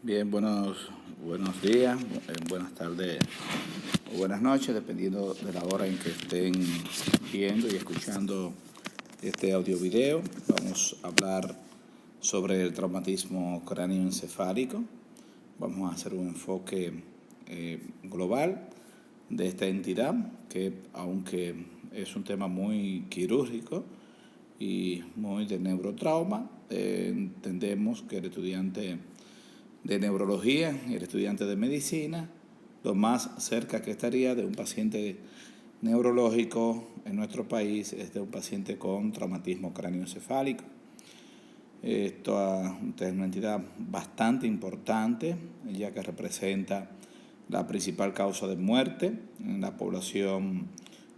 Bien, buenos días, buenas tardes o buenas noches, dependiendo de la hora en que estén viendo y escuchando este audio video. Vamos a hablar sobre el traumatismo cráneoencefálico. Vamos a hacer un enfoque global de esta entidad, que aunque es un tema muy quirúrgico y muy de neurotrauma, entendemos que el estudiante de neurología y el estudiante de medicina, lo más cerca que estaría de un paciente neurológico en nuestro país es de un paciente con traumatismo cráneoencefálico. Esto es una entidad bastante importante, ya que representa la principal causa de muerte en la población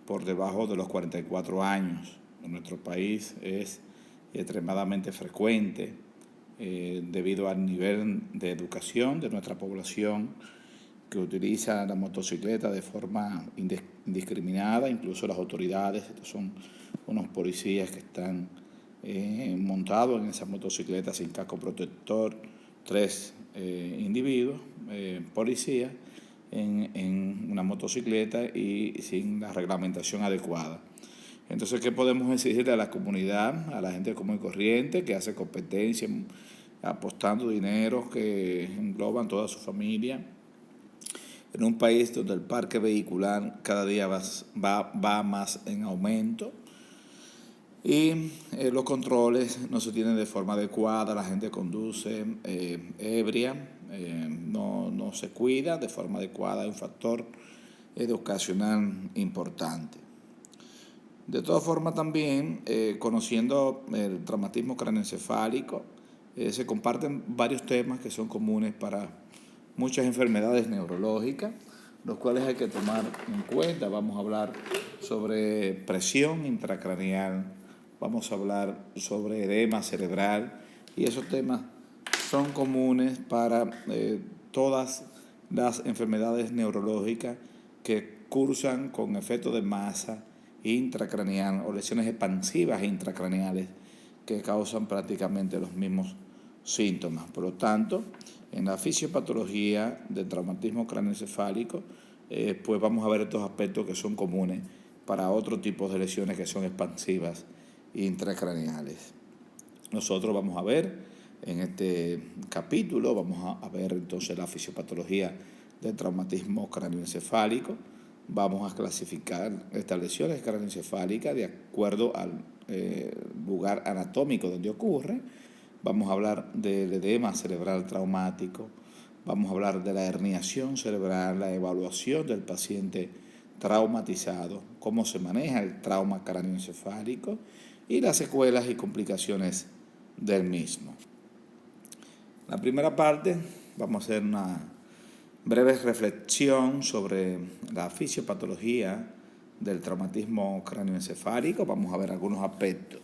por debajo de los 44 años. En nuestro país es extremadamente frecuente debido al nivel de educación de nuestra población, que utiliza la motocicleta de forma indiscriminada. Incluso las autoridades, estos son unos policías que están montados en esas motocicletas sin casco protector, 3 individuos, policías, en una motocicleta y sin la reglamentación adecuada. Entonces, ¿qué podemos exigirle a la comunidad, a la gente común y corriente que hace competencia, apostando dinero que engloban toda su familia, en un país donde el parque vehicular cada día va más en aumento y los controles no se tienen de forma adecuada, la gente conduce ebria, no se cuida de forma adecuada? Hay un factor educacional importante. De todas formas, también, conociendo el traumatismo craneoencefálico, se comparten varios temas que son comunes para muchas enfermedades neurológicas, los cuales hay que tomar en cuenta. Vamos a hablar sobre presión intracraneal, vamos a hablar sobre edema cerebral, y esos temas son comunes para todas las enfermedades neurológicas que cursan con efecto de masa intracraneal o lesiones expansivas intracraneales que causan prácticamente los mismos síntomas. Por lo tanto, en la fisiopatología del traumatismo craneoencefálico, pues vamos a ver estos aspectos que son comunes para otro tipo de lesiones que son expansivas intracraneales. Nosotros vamos a ver en este capítulo, vamos a ver entonces la fisiopatología del traumatismo craneoencefálico. Vamos a clasificar estas lesiones craneoencefálicas de acuerdo al lugar anatómico donde ocurre. Vamos a hablar del edema cerebral traumático. Vamos a hablar de la herniación cerebral, la evaluación del paciente traumatizado, cómo se maneja el trauma craneoencefálico y las secuelas y complicaciones del mismo. La primera parte, vamos a hacer una breve reflexión sobre la fisiopatología del traumatismo craneoencefálico. Vamos a ver algunos aspectos.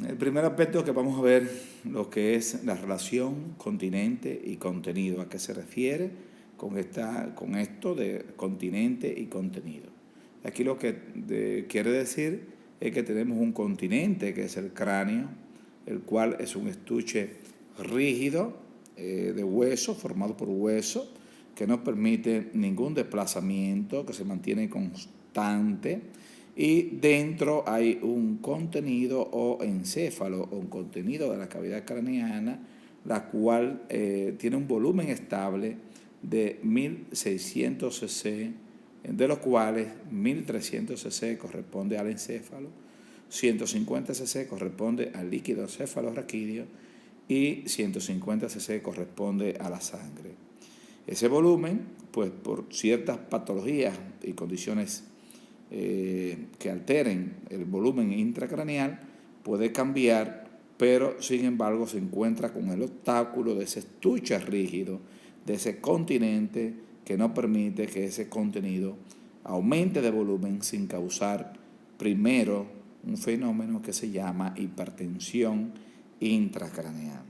El primer aspecto que vamos a ver lo que es la relación continente y contenido. ¿A qué se refiere con esto de continente y contenido? Aquí lo que quiere decir es que tenemos un continente, que es el cráneo, el cual es un estuche rígido de hueso, formado por hueso, que no permite ningún desplazamiento, que se mantiene constante, y dentro hay un contenido o encéfalo, o un contenido de la cavidad craneana, la cual tiene un volumen estable de 1600 cc, de los cuales 1300 cc corresponde al encéfalo, 150 cc corresponde al líquido cefalorraquídeo y 150 cc corresponde a la sangre. Ese volumen, pues por ciertas patologías y condiciones que alteren el volumen intracraneal, puede cambiar, pero sin embargo se encuentra con el obstáculo de ese estuche rígido, de ese continente que no permite que ese contenido aumente de volumen sin causar primero un fenómeno que se llama hipertensión intracraneal.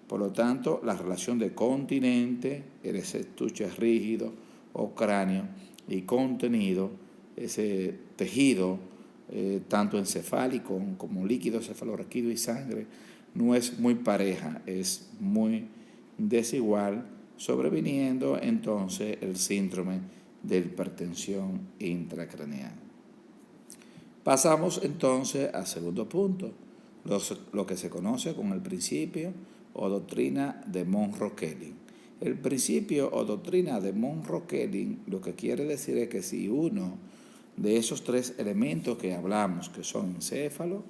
Por lo tanto, la relación de continente, ese estuche rígido o cráneo, y contenido, ese tejido, tanto encefálico como líquido cefalorraquídeo y sangre, no es muy pareja, es muy desigual, sobreviniendo entonces el síndrome de hipertensión intracraneal. Pasamos entonces al segundo punto, lo que se conoce como el principio o doctrina de Monroe-Kellin. El principio o doctrina de Monroe-Kellin lo que quiere decir es que si uno de esos tres elementos que hablamos, que son encéfalo,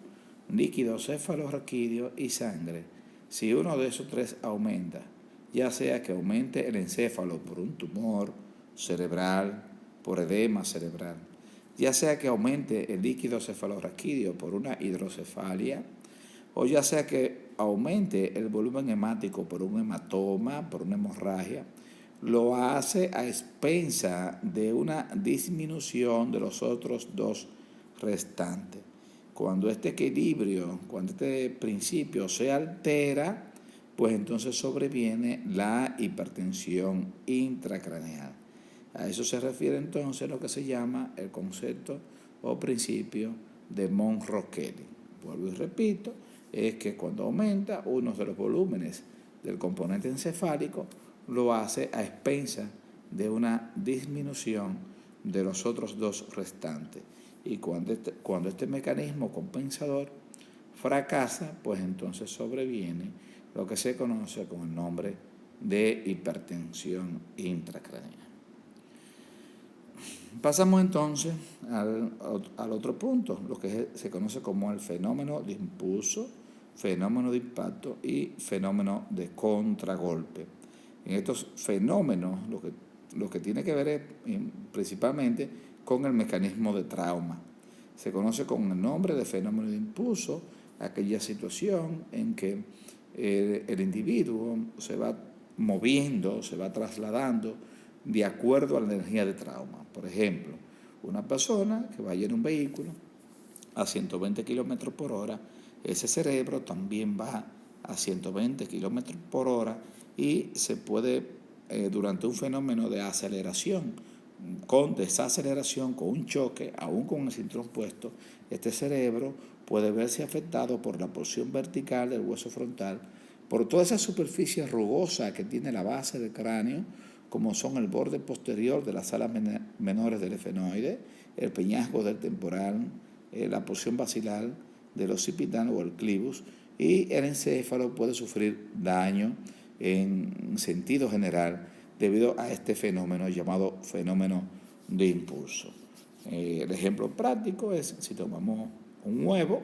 líquido cefalorraquídeo y sangre, si uno de esos tres aumenta, ya sea que aumente el encéfalo por un tumor cerebral, por edema cerebral, ya sea que aumente el líquido cefalorraquídeo por una hidrocefalia, o ya sea que aumente el volumen hemático por un hematoma, por una hemorragia, lo hace a expensa de una disminución de los otros dos restantes. Cuando este equilibrio, cuando este principio se altera, pues entonces sobreviene la hipertensión intracraneal. A eso se refiere entonces lo que se llama el concepto o principio de Monroe-Kellin. Vuelvo y repito, es que cuando aumenta uno de los volúmenes del componente encefálico, lo hace a expensa de una disminución de los otros dos restantes. Y cuando este mecanismo compensador fracasa, pues entonces sobreviene lo que se conoce con el nombre de hipertensión intracraneal. Pasamos entonces al otro punto, lo que se conoce como el fenómeno de impulso, fenómeno de impacto y fenómeno de contragolpe. En estos fenómenos lo que tiene que ver es principalmente con el mecanismo de trauma. Se conoce con el nombre de fenómeno de impulso aquella situación en que el individuo se va moviendo, se va trasladando de acuerdo a la energía de trauma. Por ejemplo, una persona que vaya en un vehículo a 120 km por hora, ese cerebro también va a 120 km por hora y se puede, durante un fenómeno de aceleración, con desaceleración, con un choque, aún con el cinturón puesto, este cerebro puede verse afectado por la porción vertical del hueso frontal, por toda esa superficie rugosa que tiene la base del cráneo, como son el borde posterior de las alas menores del efenoide, el peñasco del temporal, la porción basilar del occipitano o el clivus, y el encéfalo puede sufrir daño en sentido general debido a este fenómeno llamado fenómeno de impulso. El ejemplo práctico es si tomamos un huevo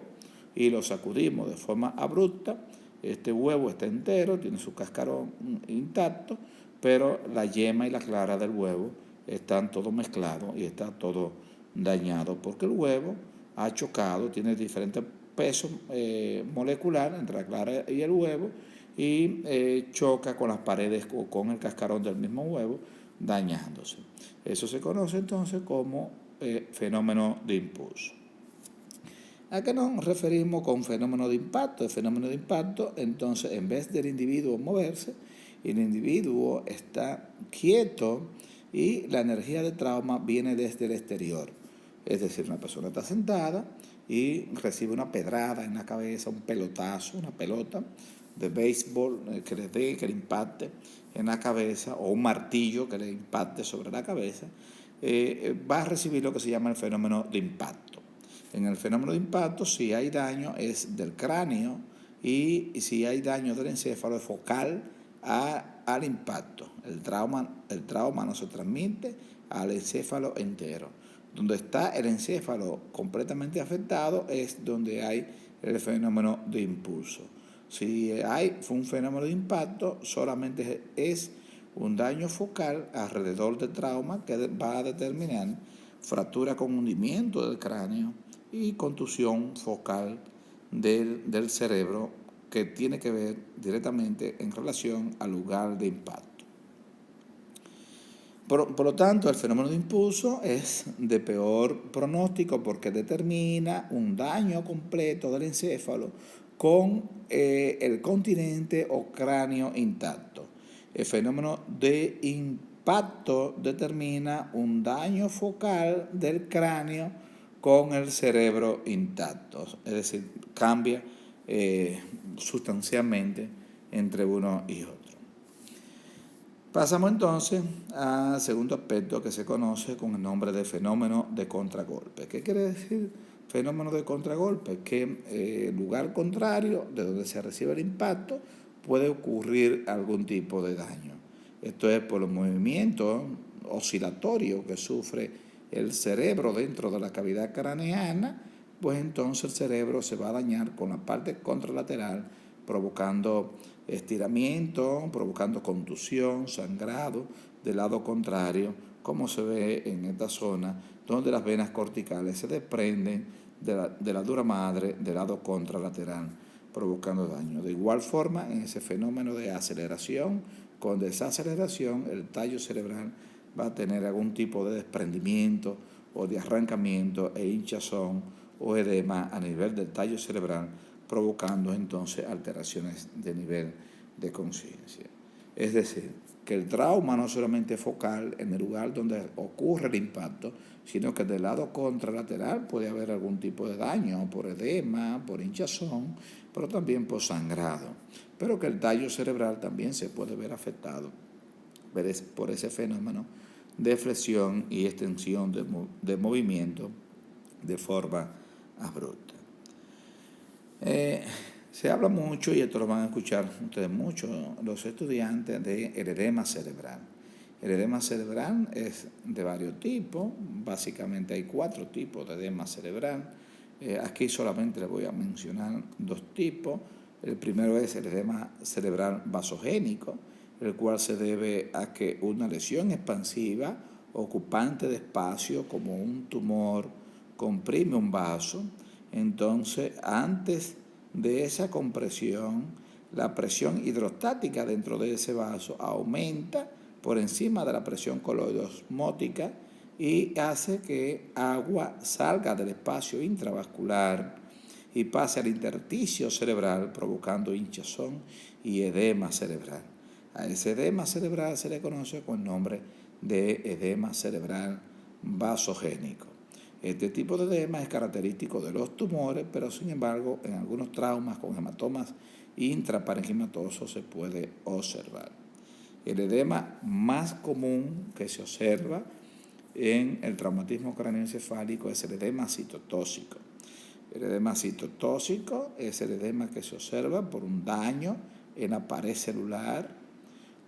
y lo sacudimos de forma abrupta, este huevo está entero, tiene su cascarón intacto, pero la yema y la clara del huevo están todo mezclados y está todo dañado porque el huevo ha chocado, tiene diferentes pesos moleculares entre la clara y el huevo y choca con las paredes o con el cascarón del mismo huevo, dañándose. Eso se conoce entonces como fenómeno de impulso. ¿A qué nos referimos con fenómeno de impacto? El fenómeno de impacto, entonces, en vez del individuo moverse, el individuo está quieto y la energía de trauma viene desde el exterior. Es decir, una persona está sentada y recibe una pedrada en la cabeza, un pelotazo, una pelota de béisbol que le impacte en la cabeza, o un martillo que le impacte sobre la cabeza, va a recibir lo que se llama el fenómeno de impacto. En el fenómeno de impacto, si hay daño es del cráneo y si hay daño del encéfalo es focal al impacto. El trauma no se transmite al encéfalo entero. Donde está el encéfalo completamente afectado es donde hay el fenómeno de impulso. Si hay un fenómeno de impacto, solamente es un daño focal alrededor del trauma que va a determinar fractura con hundimiento del cráneo y contusión focal del cerebro, que tiene que ver directamente en relación al lugar de impacto. Por lo tanto, el fenómeno de impulso es de peor pronóstico porque determina un daño completo del encéfalo con el continente o cráneo intacto. El fenómeno de impacto determina un daño focal del cráneo con el cerebro intacto, es decir, cambia sustancialmente entre uno y otro. Pasamos entonces al segundo aspecto que se conoce con el nombre de fenómeno de contragolpe. ¿Qué quiere decir fenómeno de contragolpe? Que el lugar contrario de donde se recibe el impacto puede ocurrir algún tipo de daño. Esto es por los movimientos oscilatorios que sufre el cerebro dentro de la cavidad craneana, pues entonces el cerebro se va a dañar con la parte contralateral, provocando estiramiento, provocando contusión, sangrado del lado contrario, como se ve en esta zona donde las venas corticales se desprenden de la dura madre del lado contralateral, provocando daño. De igual forma, en ese fenómeno de aceleración, con desaceleración, el tallo cerebral va a tener algún tipo de desprendimiento o de arrancamiento e hinchazón o edema a nivel del tallo cerebral, provocando entonces alteraciones de nivel de conciencia. Es decir, que el trauma no solamente es focal en el lugar donde ocurre el impacto, sino que del lado contralateral puede haber algún tipo de daño por edema, por hinchazón, pero también por sangrado. Pero que el tallo cerebral también se puede ver afectado por ese fenómeno de flexión y extensión de movimiento de forma abrupta. Se habla mucho, y esto lo van a escuchar ustedes mucho, los estudiantes, de el edema cerebral. El edema cerebral es de varios tipos, básicamente hay 4 tipos de edema cerebral. Aquí solamente les voy a mencionar 2 tipos. El primero es el edema cerebral vasogénico, el cual se debe a que una lesión expansiva ocupante de espacio, como un tumor, comprime un vaso. Entonces, antes de esa compresión, la presión hidrostática dentro de ese vaso aumenta por encima de la presión coloidosmótica y hace que agua salga del espacio intravascular y pase al intersticio cerebral, provocando hinchazón y edema cerebral. A ese edema cerebral se le conoce con el nombre de edema cerebral vasogénico. Este tipo de edema es característico de los tumores, pero sin embargo en algunos traumas con hematomas intraparenquimatosos se puede observar. El edema más común que se observa en el traumatismo craneoencefálico es el edema citotóxico. El edema citotóxico es el edema que se observa por un daño en la pared celular,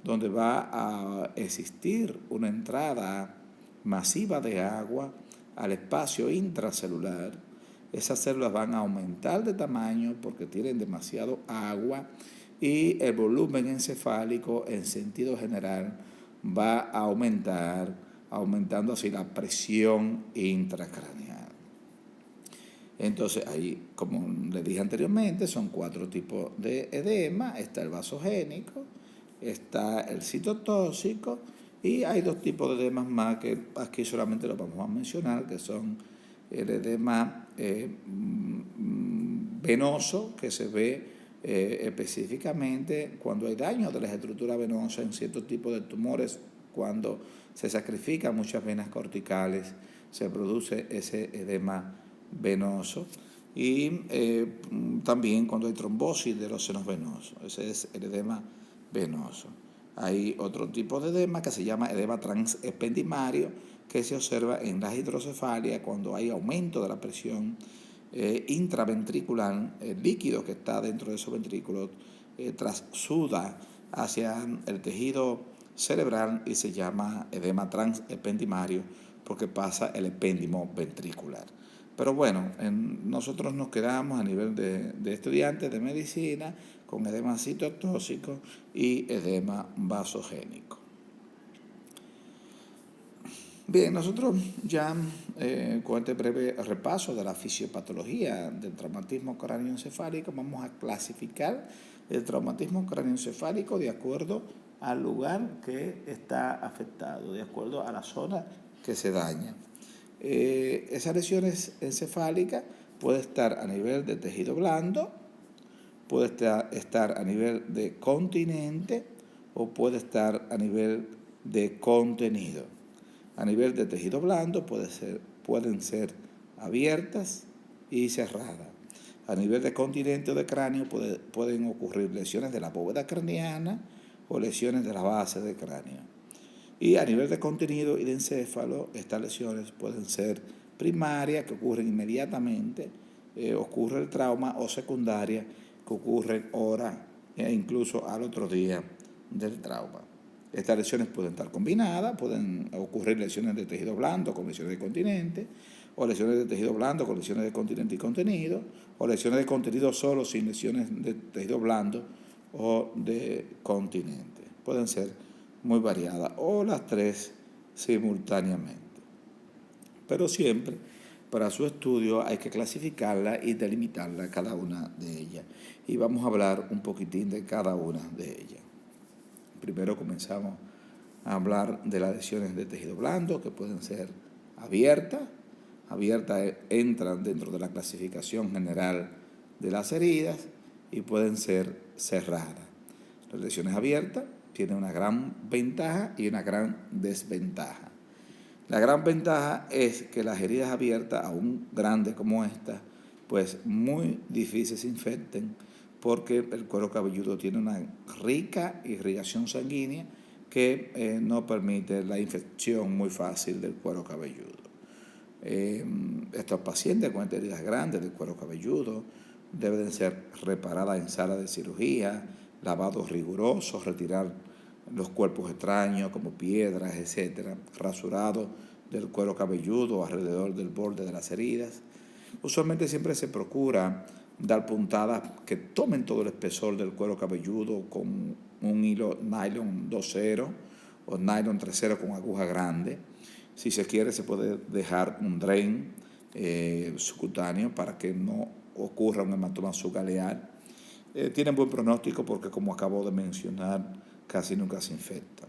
donde va a existir una entrada masiva de agua al espacio intracelular. Esas células van a aumentar de tamaño porque tienen demasiado agua y el volumen encefálico en sentido general va a aumentar, aumentando así la presión intracraneal. Entonces, ahí, como les dije anteriormente, son 4 tipos de edema. Está el vasogénico, está el citotóxico y hay 2 tipos de edemas más que aquí solamente los vamos a mencionar, que son el edema venoso, que se ve específicamente cuando hay daño de las estructuras venosas en ciertos tipos de tumores, cuando se sacrifican muchas venas corticales, se produce ese edema venoso, y también cuando hay trombosis de los senos venosos, ese es el edema venoso. Hay otro tipo de edema que se llama edema transependimarios, que se observa en la hidrocefalia cuando hay aumento de la presión intraventricular. El líquido que está dentro de esos ventrículos trasuda hacia el tejido cerebral y se llama edema transependimarios porque pasa el epéndimo ventricular. Pero bueno, nosotros nos quedamos a nivel de estudiantes de medicina con edema citotóxico y edema vasogénico. Bien, nosotros ya con este breve repaso de la fisiopatología del traumatismo craneoencefálico vamos a clasificar el traumatismo craneoencefálico de acuerdo al lugar que está afectado, de acuerdo a la zona que se daña. Esas lesiones encefálicas pueden estar a nivel de tejido blando, puede estar a nivel de continente o puede estar a nivel de contenido. A nivel de tejido blando pueden ser abiertas y cerradas. A nivel de continente o de cráneo pueden ocurrir lesiones de la bóveda craneana o lesiones de la base del cráneo. Y a nivel de contenido y de encéfalo, estas lesiones pueden ser primarias, que ocurren inmediatamente, ocurre el trauma, o secundarias, que ocurren horas e incluso al otro día del trauma. Estas lesiones pueden estar combinadas, pueden ocurrir lesiones de tejido blando con lesiones de continente, o lesiones de tejido blando con lesiones de continente y contenido, o lesiones de contenido solo sin lesiones de tejido blando o de continente. Pueden ser muy variadas, o las tres simultáneamente. Pero siempre, para su estudio, hay que clasificarla y delimitarla cada una de ellas. Y vamos a hablar un poquitín de cada una de ellas. Primero comenzamos a hablar de las lesiones de tejido blando, que pueden ser abiertas. Abiertas entran dentro de la clasificación general de las heridas y pueden ser cerradas. Las lesiones abiertas tienen una gran ventaja y una gran desventaja. La gran ventaja es que las heridas abiertas, aún grandes como esta, pues muy difíciles se infecten, porque el cuero cabelludo tiene una rica irrigación sanguínea que no permite la infección muy fácil del cuero cabelludo. Estos pacientes con estas heridas grandes del cuero cabelludo deben ser reparadas en sala de cirugía, lavados rigurosos, retirar los cuerpos extraños como piedras, etcétera, rasurado del cuero cabelludo alrededor del borde de las heridas. Usualmente siempre se procura dar puntadas que tomen todo el espesor del cuero cabelludo con un hilo nylon 2.0 o nylon 3.0 con aguja grande. Si se quiere, se puede dejar un drain subcutáneo para que no ocurra un hematoma subgaleal. Tienen buen pronóstico porque, como acabo de mencionar, casi nunca se infectan.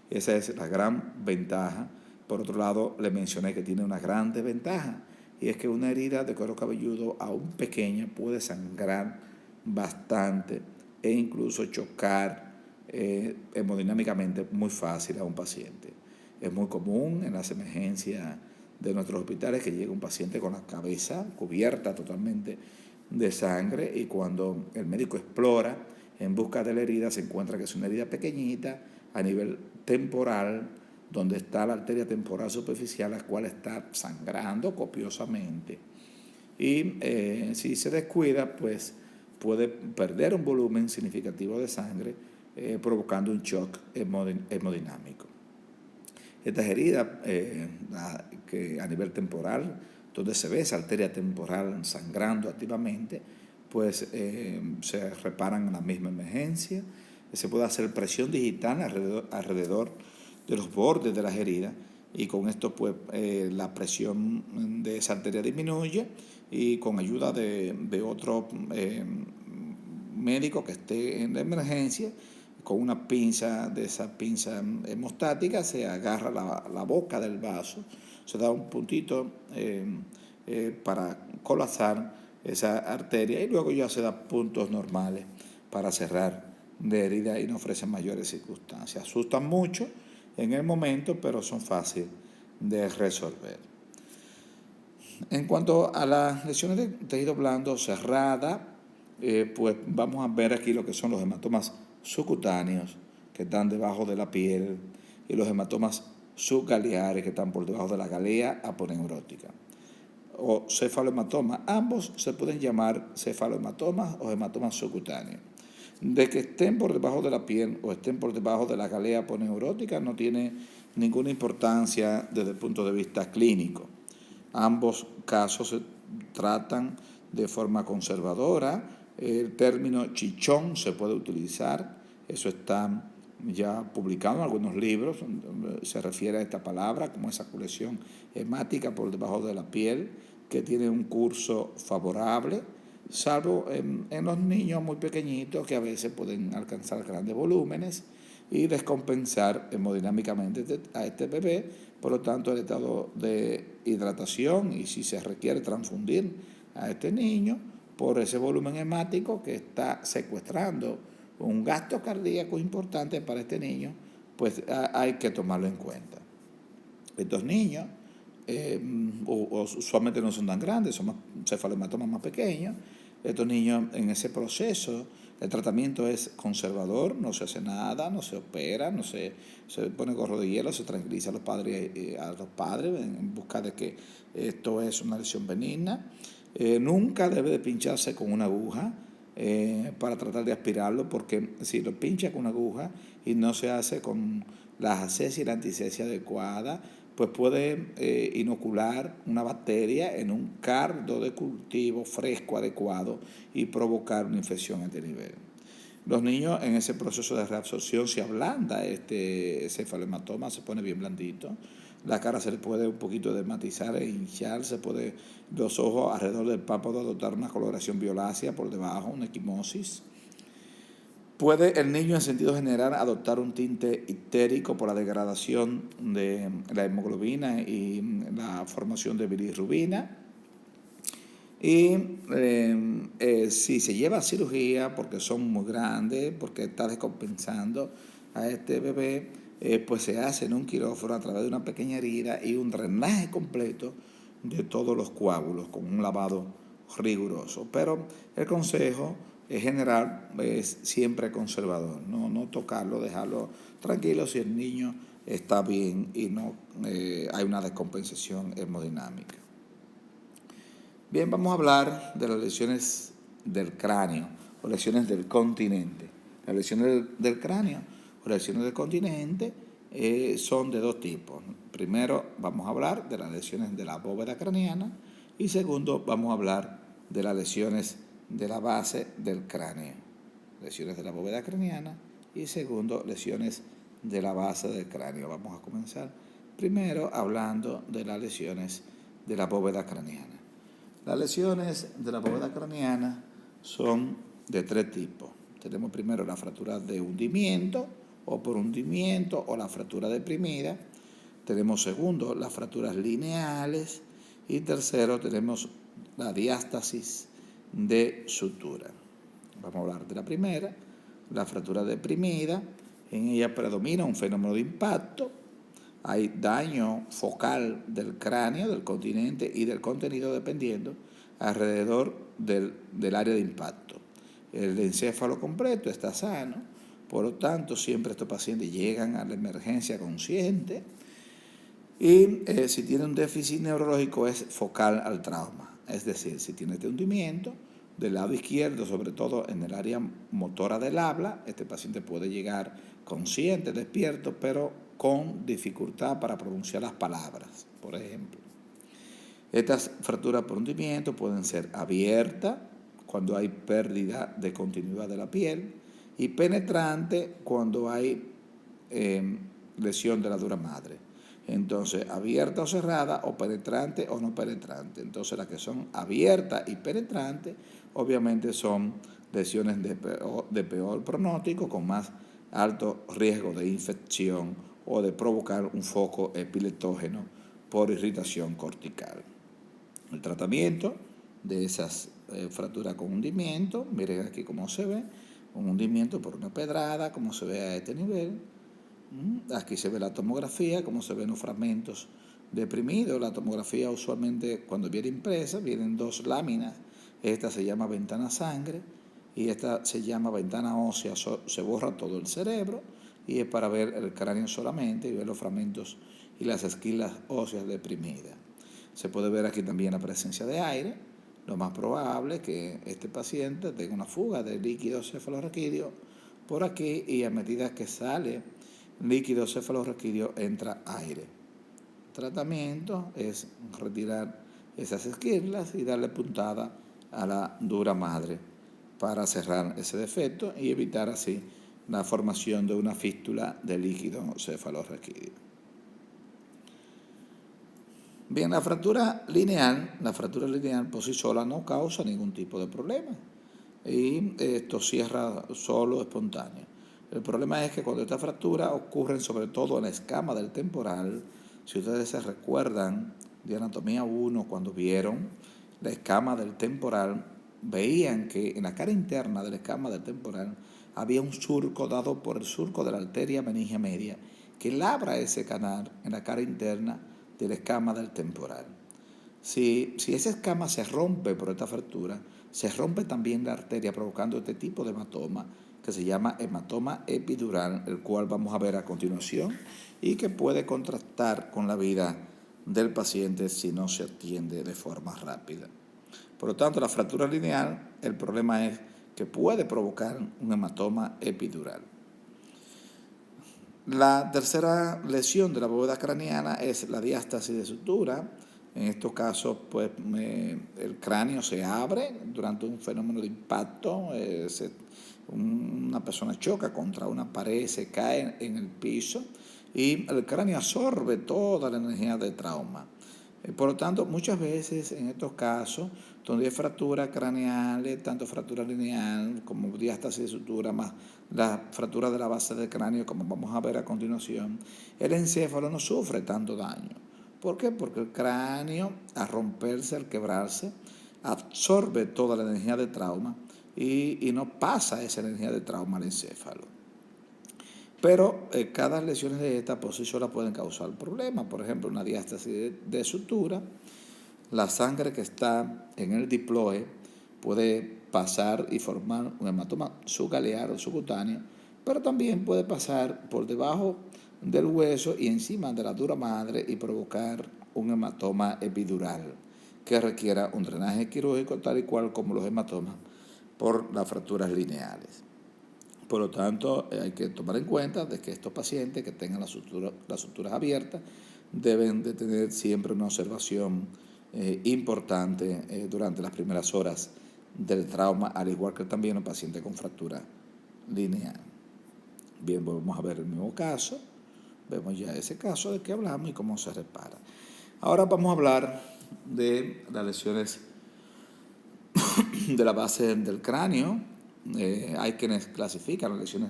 Esa es la gran ventaja. Por otro lado, le mencioné que tiene una gran desventaja, y es que una herida de cuero cabelludo, aún pequeña, puede sangrar bastante e incluso chocar hemodinámicamente muy fácil a un paciente. Es muy común en las emergencias de nuestros hospitales que llegue un paciente con la cabeza cubierta totalmente de sangre, y cuando el médico explora en busca de la herida, se encuentra que es una herida pequeñita a nivel temporal, donde está la arteria temporal superficial, la cual está sangrando copiosamente. Y si se descuida, pues puede perder un volumen significativo de sangre, provocando un shock hemodinámico. Estas heridas, que a nivel temporal, donde se ve esa arteria temporal sangrando activamente, pues se reparan en la misma emergencia. Se puede hacer presión digital alrededor de los bordes de las heridas, y con esto pues la presión de esa arteria disminuye, y con ayuda de otro médico que esté en la emergencia, con una pinza, de esa pinza hemostática, se agarra la boca del vaso, se da un puntito para colapsar esa arteria, y luego ya se da puntos normales para cerrar de herida, y no ofrecen mayores circunstancias. Asustan mucho en el momento, pero son fáciles de resolver. En cuanto a las lesiones de tejido blando cerrada, pues vamos a ver aquí lo que son los hematomas subcutáneos, que están debajo de la piel, y los hematomas subgaleares, que están por debajo de la galea aponeurótica, o cefalohematoma. Ambos se pueden llamar cefalohematomas o hematomas subcutáneos. De que estén por debajo de la piel o estén por debajo de la galea aponeurótica no tiene ninguna importancia desde el punto de vista clínico. Ambos casos se tratan de forma conservadora. El término chichón se puede utilizar, eso está ya publicado en algunos libros, se refiere a esta palabra como esa colección hemática por debajo de la piel, que tiene un curso favorable, salvo en los niños muy pequeñitos, que a veces pueden alcanzar grandes volúmenes y descompensar hemodinámicamente a este bebé. Por lo tanto, el estado de hidratación, y si se requiere transfundir a este niño por ese volumen hemático que está secuestrando un gasto cardíaco importante para este niño, pues hay que tomarlo en cuenta. Estos niños usualmente no son tan grandes, son cefalomatomas más pequeños. Estos niños, en ese proceso El tratamiento es conservador, no se hace nada, no se opera, no se pone gorro de hielo, se tranquiliza a los padres en busca de que esto es una lesión benigna. Nunca debe de pincharse con una aguja para tratar de aspirarlo, porque si lo pincha con una aguja y no se hace con la asepsia y la antisepsia adecuada, pues puede inocular una bacteria en un caldo de cultivo fresco adecuado y provocar una infección a este nivel. Los niños en ese proceso de reabsorción se ablanda este cefalohematoma, se pone bien blandito. La cara se le puede un poquito desmatizar e hinchar, los ojos alrededor del párpado adoptar una coloración violácea por debajo, una equimosis. Puede el niño en sentido general adoptar un tinte ictérico por la degradación de la hemoglobina y la formación de bilirrubina. Y si se lleva a cirugía porque son muy grandes, porque está descompensando a este bebé, pues se hace en un quirófano a través de una pequeña herida y un drenaje completo de todos los coágulos con un lavado riguroso. Pero el consejo general es siempre conservador, no tocarlo, dejarlo tranquilo si el niño está bien y no hay una descompensación hemodinámica. Bien, vamos a hablar de las lesiones del cráneo o lesiones del continente. Las lesiones del cráneo o lesiones del continente son de dos tipos. Primero vamos a hablar de las lesiones de la bóveda craneana y segundo vamos a hablar de las lesiones de la base del cráneo. Lesiones de la bóveda craneana y segundo lesiones de la base del cráneo. Vamos a comenzar primero hablando de las lesiones de la bóveda craneana. Las lesiones de la bóveda craneana son de tres tipos. Tenemos primero la fractura de hundimiento o por hundimiento o la fractura deprimida. Tenemos segundo las fracturas lineales y tercero tenemos la diástasis de sutura. Vamos a hablar de la primera, la fractura deprimida. En ella predomina un fenómeno de impacto. Hay daño focal del cráneo, del continente y del contenido dependiendo alrededor del área de impacto. El encéfalo completo está sano, por lo tanto siempre estos pacientes llegan a la emergencia consciente y si tiene un déficit neurológico es focal al trauma, es decir, si tiene este hundimiento del lado izquierdo, sobre todo en el área motora del habla, este paciente puede llegar consciente, despierto, pero con dificultad para pronunciar las palabras, por ejemplo. Estas fracturas por hundimiento pueden ser abiertas cuando hay pérdida de continuidad de la piel y penetrante cuando hay lesión de la dura madre. Entonces, abierta o cerrada, o penetrante o no penetrante. Entonces, las que son abiertas y penetrantes, obviamente son lesiones de peor pronóstico, con más alto riesgo de infección o de provocar un foco epileptógeno por irritación cortical. El tratamiento de esas fracturas con hundimiento, miren aquí cómo se ve, un hundimiento por una pedrada, como se ve a este nivel. Aquí se ve la tomografía, cómo se ven los fragmentos deprimidos. La tomografía usualmente cuando viene impresa vienen dos láminas. Esta se llama ventana sangre y esta se llama ventana ósea. Se borra todo el cerebro y es para ver el cráneo solamente y ver los fragmentos y las esquilas óseas deprimidas. Se puede ver aquí también la presencia de aire. Lo más probable es que este paciente tenga una fuga de líquido cefalorraquídeo por aquí y a medida que sale líquido cefalorraquídeo entra aire. El tratamiento es retirar esas esquirlas y darle puntada a la dura madre para cerrar ese defecto y evitar así la formación de una fístula de líquido cefalorraquídeo. Bien, la fractura lineal por sí sola no causa ningún tipo de problema y esto cierra solo espontáneo. El problema es que cuando estas fracturas ocurren sobre todo en la escama del temporal, si ustedes se recuerdan de anatomía 1, cuando vieron la escama del temporal, veían que en la cara interna de la escama del temporal había un surco dado por el surco de la arteria meningia media que labra ese canal en la cara interna de la escama del temporal. Si esa escama se rompe por esta fractura, se rompe también la arteria provocando este tipo de hematoma que se llama hematoma epidural, el cual vamos a ver a continuación y que puede contrastar con la vida del paciente si no se atiende de forma rápida. Por lo tanto, la fractura lineal, el problema es que puede provocar un hematoma epidural. La tercera lesión de la bóveda craneana es la diástasis de sutura. En estos casos, pues, el cráneo se abre durante un fenómeno de impacto. Una persona choca contra una pared, se cae en el piso y el cráneo absorbe toda la energía de trauma. Por lo tanto, muchas veces en estos casos, donde hay fracturas craneales, tanto fractura lineal como diástasis de sutura, más la fractura de la base del cráneo, como vamos a ver a continuación, el encéfalo no sufre tanto daño. ¿Por qué? Porque el cráneo, al romperse, al quebrarse, absorbe toda la energía de trauma y no pasa esa energía de trauma al encéfalo. Pero cada lesión de esta por sí sola pueden causar problemas. Por ejemplo, una diástasis de sutura, la sangre que está en el diploe puede pasar y formar un hematoma subgalear o subcutáneo, pero también puede pasar por debajo del hueso y encima de la dura madre y provocar un hematoma epidural que requiera un drenaje quirúrgico tal y cual como los hematomas por las fracturas lineales. Por lo tanto, hay que tomar en cuenta de que estos pacientes que tengan las suturas abiertas deben de tener siempre una observación importante durante las primeras horas del trauma, al igual que también un paciente con fractura lineal. Bien, vamos a ver el mismo caso. Vemos ya ese caso de que hablamos y cómo se repara. Ahora vamos a hablar de las lesiones de la base del cráneo. Hay quienes clasifican las lesiones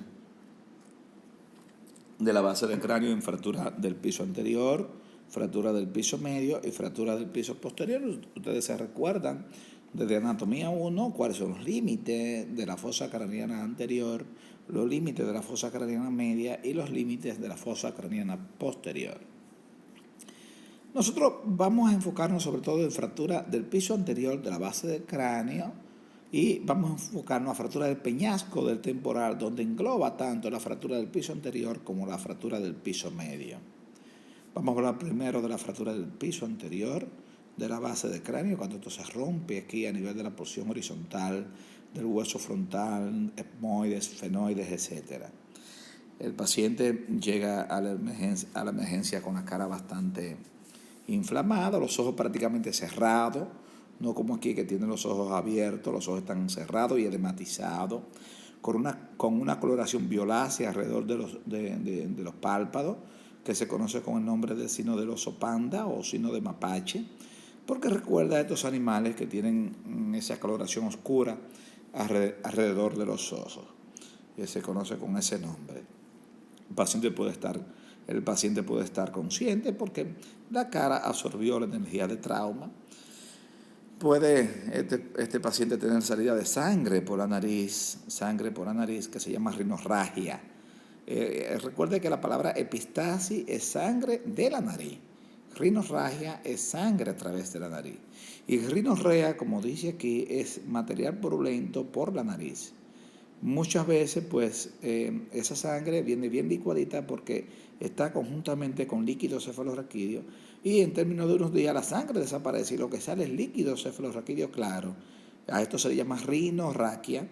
de la base del cráneo en fractura del piso anterior, fractura del piso medio y fractura del piso posterior. Ustedes se recuerdan desde anatomía 1 cuáles son los límites de la fosa craneana anterior, los límites de la fosa craneana media y los límites de la fosa craneana posterior. Nosotros vamos a enfocarnos sobre todo en fractura del piso anterior de la base del cráneo y vamos a enfocarnos a fractura del peñasco del temporal, donde engloba tanto la fractura del piso anterior como la fractura del piso medio. Vamos a hablar primero de la fractura del piso anterior de la base del cráneo, cuando esto se rompe aquí a nivel de la porción horizontal del hueso frontal, etmoides, fenoides, etc. El paciente llega a la emergencia con la cara bastante inflamada, los ojos prácticamente cerrados, no como aquí que tienen los ojos abiertos, los ojos están cerrados y edematizados, con una coloración violácea alrededor de los párpados, que se conoce con el nombre del signo del oso panda o signo de mapache, porque recuerda a estos animales que tienen esa coloración oscura alrededor de los ojos, que se conoce con ese nombre. El paciente puede estar consciente porque la cara absorbió la energía de trauma. Puede este paciente tener salida de sangre por la nariz que se llama rinorragia. Recuerde que la palabra epistasis es sangre de la nariz. Rinorragia es sangre a través de la nariz. Y rinorrea, como dice aquí, es material purulento por la nariz. Muchas veces, pues, esa sangre viene bien licuadita porque está conjuntamente con líquido cefalorraquídeo y en términos de unos días la sangre desaparece y lo que sale es líquido cefalorraquídeo claro. A esto se le llama rinorraquia